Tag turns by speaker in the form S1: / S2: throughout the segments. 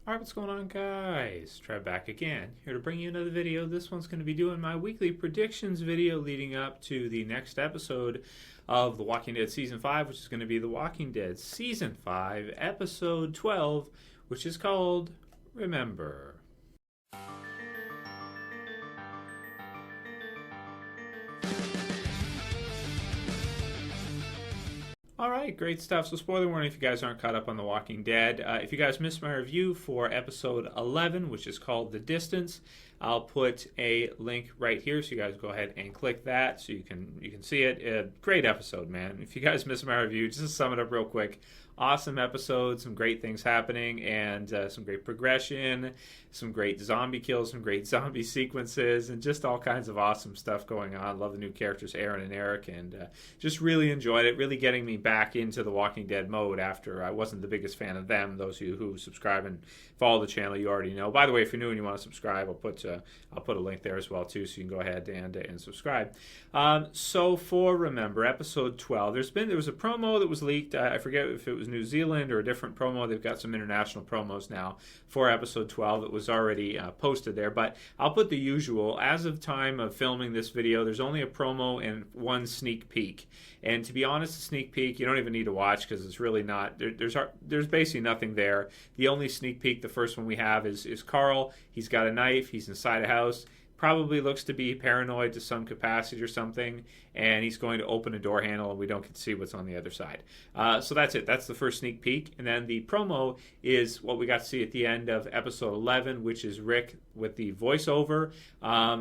S1: Alright, what's going on, guys? Trev back again, here to bring you another video. This one's going to be doing my weekly predictions video leading up to the next episode of The Walking Dead Season 5, which is going to be The Walking Dead Season 5, Episode 12, which is called Remember. Alright, great stuff. So spoiler warning if you guys aren't caught up on The Walking Dead. If you guys missed my review for episode 11, which is called The Distance, I'll put a link right here, so you guys go ahead and click that so you can see it. Great episode, man. If you guys missed my review, just to sum it up real quick, awesome episode, some great things happening, and some great progression, some great zombie kills, some great zombie sequences, and just all kinds of awesome stuff going on. Love the new characters, Aaron and Eric, and just really enjoyed it, really getting me back into the Walking Dead mode after I wasn't the biggest fan of them. Those of you who subscribe and follow the channel, you already know. By the way, if you're new and you want to subscribe, I'll put a link there as well too, so you can go ahead and subscribe. So for Remember, episode 12, there was a promo that was leaked. I forget if it was New Zealand or a different promo. They've got some international promos now for episode 12. It was already posted there, but I'll put the usual. As of time of filming this video, there's only a promo and one sneak peek. And to be honest, the sneak peek you don't even need to watch because it's really not. There's basically nothing there. The only sneak peek, the first one we have is Carl. He's got a knife. He's inside a house. Probably looks to be paranoid to some capacity or something, and he's going to open a door handle, and we don't get to see what's on the other side. So that's it. That's the first sneak peek. And then the promo is what we got to see at the end of episode 11, which is Rick with the voiceover,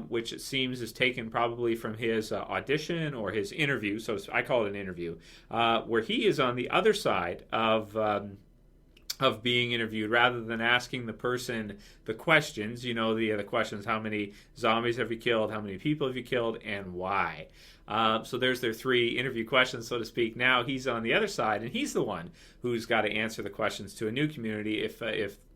S1: which it seems is taken probably from his audition or his interview. So I call it an interview, where he is on the other side of being interviewed, rather than asking the person the questions. You know, the questions: how many zombies have you killed, how many people have you killed, and why. So there's their three interview questions, so to speak. Now he's on the other side, and he's the one who's got to answer the questions to a new community if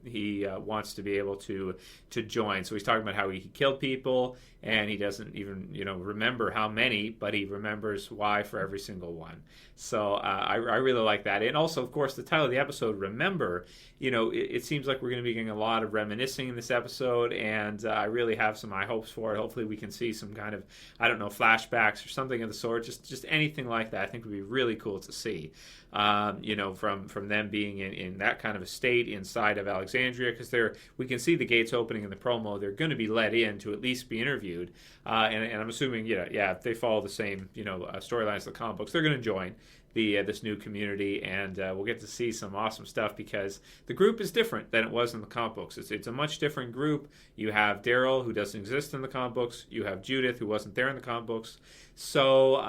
S1: he wants to be able to join. So he's talking about how he killed people, and he doesn't even remember how many, but he remembers why for every single one. So I really like that. And also, of course, the title of the episode, Remember. It seems like we're going to be getting a lot of reminiscing in this episode, and I really have some high hopes for it. Hopefully we can see some kind of, flashbacks or something of the sort, just anything like that. I think would be really cool to see. From them being in that kind of a state inside of Alexandria, because we can see the gates opening in the promo. They're going to be let in to at least be interviewed, and I'm assuming, if they follow the same, storylines as the comic books, they're going to join this new community, and we'll get to see some awesome stuff because the group is different than it was in the comic books. It's a much different group. You have Daryl, who doesn't exist in the comic books. You have Judith, who wasn't there in the comic books. So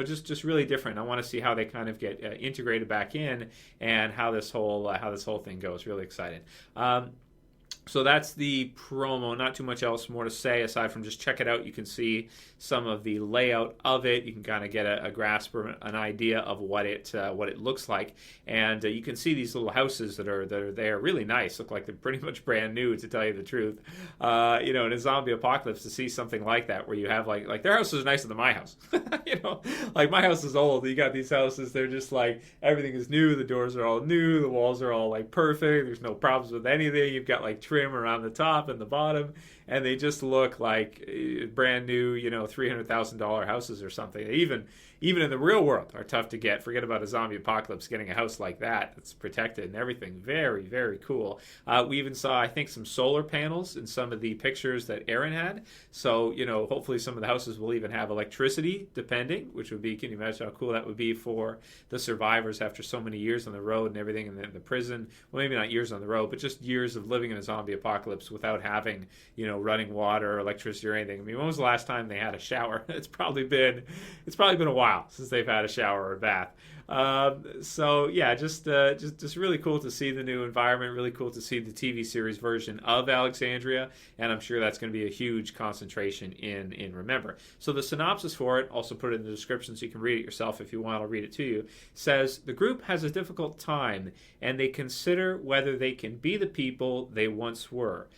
S1: just really different. I want to see how they kind of get integrated back in, and how this whole thing goes. Really excited. So that's the promo. Not too much else more to say aside from just check it out. You can see some of the layout of it. You can kind of get a grasp or an idea of what it looks like, and you can see these little houses that are there. Really nice. Look like they're pretty much brand new, to tell you the truth. In a zombie apocalypse, to see something like that where you have like their house is nicer than my house. Like my house is old. You got these houses. They're just like everything is new. The doors are all new. The walls are all like perfect. There's no problems with anything. You've got like trim around the top and the bottom, and they just look like brand new, $300,000 houses or something. Even in the real world are tough to get. Forget about a zombie apocalypse. Getting a house like that that's protected and everything, very, very cool. We even saw, I think, some solar panels in some of the pictures that Aaron had. So, hopefully some of the houses will even have electricity, depending, which would be, can you imagine how cool that would be for the survivors after so many years on the road and everything, and the prison. Well, maybe not years on the road, but just years of living in a zombie apocalypse without having, running water or electricity or anything. I mean, when was the last time they had a shower? It's probably been a while since they've had a shower or a bath. So yeah, just really cool to see the new environment. Really cool to see the TV series version of Alexandria, and I'm sure that's going to be a huge concentration in Remember. So the synopsis for it, also put it in the description so you can read it yourself if you want. I'll read it to you. Says the group has a difficult time, and they consider whether they can be the people they once were.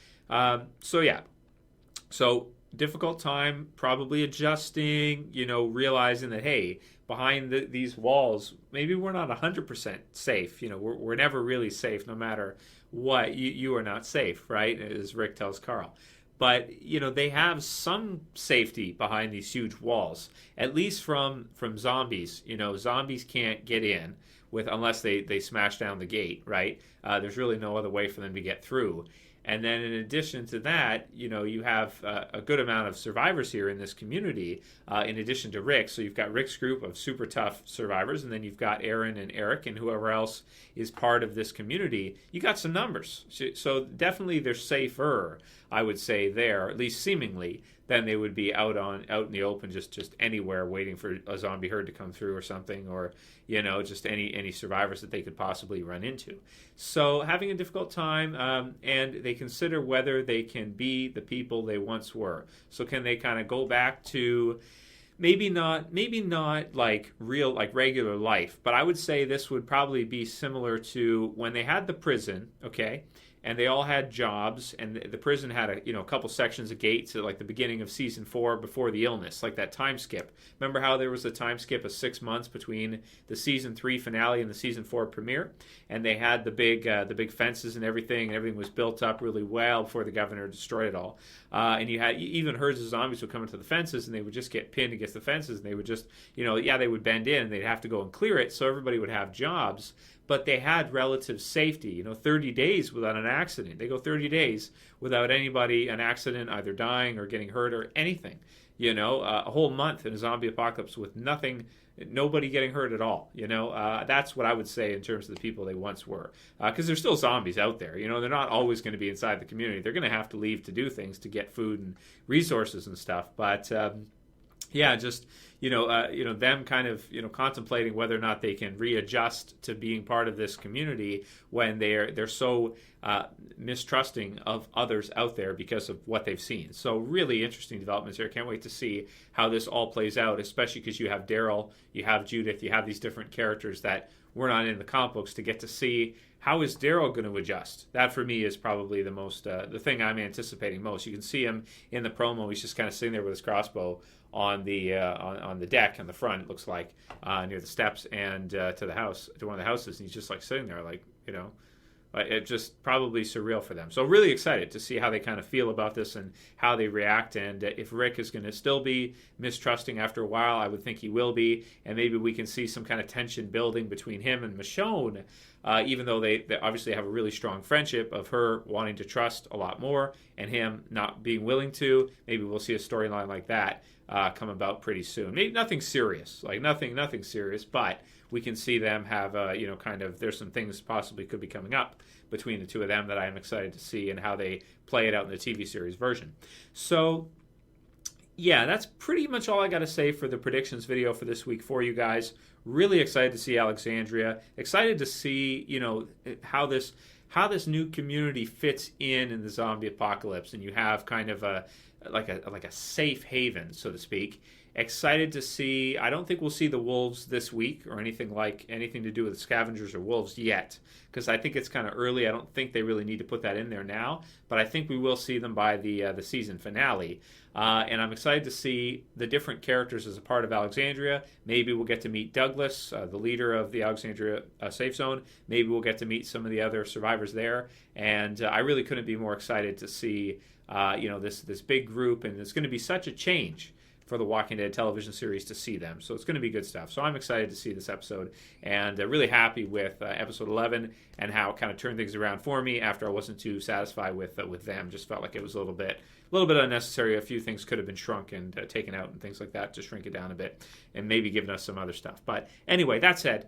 S1: So difficult time, probably adjusting, realizing that, hey, behind these walls, maybe we're not 100% safe. We're never really safe, no matter what you are not safe, right? As Rick tells Carl. But they have some safety behind these huge walls, at least from zombies. Zombies can't get in unless they smash down the gate, right? There's really no other way for them to get through. And then in addition to that, you have a good amount of survivors here in this community, in addition to Rick. So you've got Rick's group of super tough survivors, and then you've got Aaron and Eric and whoever else is part of this community. You got some numbers. So definitely they're safer, I would say, there, at least seemingly, than they would be out in the open, just anywhere waiting for a zombie herd to come through or something, or just any survivors that they could possibly run into. So having a difficult time, and they consider whether they can be the people they once were. So can they kind of go back to maybe not like regular life, but I would say this would probably be similar to when they had the prison, okay? And they all had jobs, and the prison had a couple sections of gates at like the beginning of season 4 before the illness, like that time skip. Remember how there was a time skip of 6 months between the season 3 finale and the season 4 premiere? And they had the big fences and everything was built up really well before the governor destroyed it all. And you had even herds of zombies would come into the fences, and they would just get pinned against the fences, and they would just they would bend in, and they'd have to go and clear it, so everybody would have jobs. But they had relative safety, 30 days without an accident. They go 30 days without an accident, either dying or getting hurt or anything. A whole month in a zombie apocalypse with nobody getting hurt at all. That's what I would say in terms of the people they once were. Because there's still zombies out there. They're not always going to be inside the community. They're going to have to leave to do things to get food and resources and stuff. But them kind of contemplating whether or not they can readjust to being part of this community when they're so mistrusting of others out there because of what they've seen. So really interesting developments here. Can't wait to see how this all plays out, especially because you have Daryl, you have Judith, you have these different characters that were not in the comic books, to get to see how is Daryl going to adjust. That for me is probably the most the thing I'm anticipating most. You can see him in the promo. He's just kind of sitting there with his crossbow on the deck on the front, it looks like, near the steps and to one of the houses, and he's just like sitting there, like it's just probably surreal for them. So really excited to see how they kind of feel about this and how they react, and if Rick is going to still be mistrusting after a while. I would think he will be, and maybe we can see some kind of tension building between him and Michonne, even though they obviously have a really strong friendship of her wanting to trust a lot more and him not being willing to. Maybe we'll see a storyline like that come about pretty soon. Maybe nothing serious, nothing serious, but we can see them have there's some things possibly could be coming up between the two of them that I am excited to see, and how they play it out in the TV series version. So yeah, that's pretty much all I got to say for the predictions video for this week for you guys. Really excited to see Alexandria. Excited to see how this new community fits in the zombie apocalypse, and you have kind of a safe haven, so to speak. Excited to see. I don't think we'll see the wolves this week or anything to do with scavengers or wolves yet, because I think it's kind of early. I don't think they really need to put that in there now, but I think we will see them by the season finale. And I'm excited to see the different characters as a part of Alexandria. Maybe we'll get to meet Douglas, the leader of the Alexandria safe zone. Maybe we'll get to meet some of the other survivors there. And I really couldn't be more excited to see this big group, and it's going to be such a change for the Walking Dead television series to see them. So it's going to be good stuff. So I'm excited to see this episode, and really happy with episode 11 and how it kind of turned things around for me after I wasn't too satisfied with them. Just felt like it was a little bit unnecessary. A few things could have been shrunk and taken out and things like that to shrink it down a bit, and maybe given us some other stuff. But anyway, that said,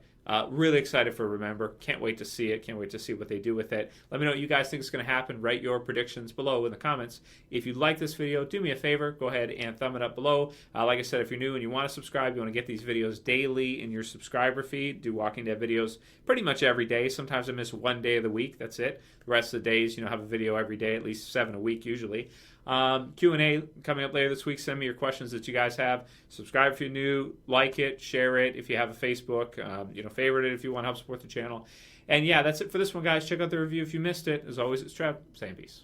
S1: really excited for Remember. Can't wait to see it. Can't wait to see what they do with it. Let me know what you guys think is going to happen. Write your predictions below in the comments. If you like this video, do me a favor. Go ahead and thumb it up below. Like I said, if you're new and you want to subscribe, you want to get these videos daily in your subscriber feed. Do Walking Dead videos pretty much every day. Sometimes I miss one day of the week. That's it. The rest of the days, have a video every day, at least 7 a week usually. Q&A coming up later this week. Send me your questions that you guys have. Subscribe if you're new. Like it. Share it if you have a Facebook. Favorite it if you want to help support the channel. And yeah, that's it for this one, guys. Check out the review if you missed it. As always, it's Trev. Saying peace.